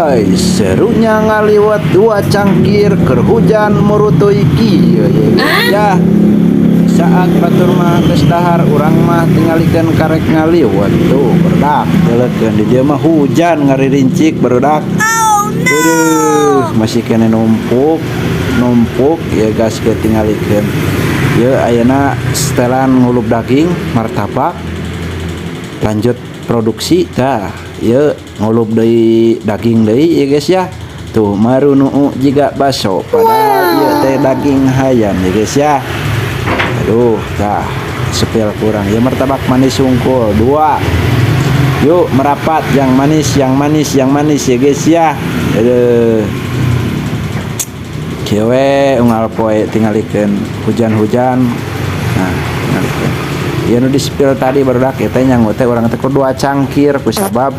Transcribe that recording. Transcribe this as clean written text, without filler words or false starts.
guys, serunya ngaliwat dua cangkir keur hujan murutoy kieu ya. Saat batur mah geus dahar urang mah tingalikeun karek ngaliwat tuh barudak geulekeun di dieu mah hujan ngaririncik barudak. Aduh, masih kena numpuk ya guys ketinggalikeun. Ieu ayeuna setelan ngulup daging martabak lanjut produksi tah. Ieu ngulup deui daging deui ya guys ya. Tuh marunu jiga baso padahal ieu teh daging hayam ya guys ya. Aduh, tah sepil kurang. Ya martabak manis sungkul 2. Yuk merapat yang manis ya guys ya. Aduh. Kewe unggal poe tingalikeun hujan-hujan. Nah, tingalikeun. Ieu nu di spill tadi barudak eta nyanggo teh urang teh 2 cangkir kusabab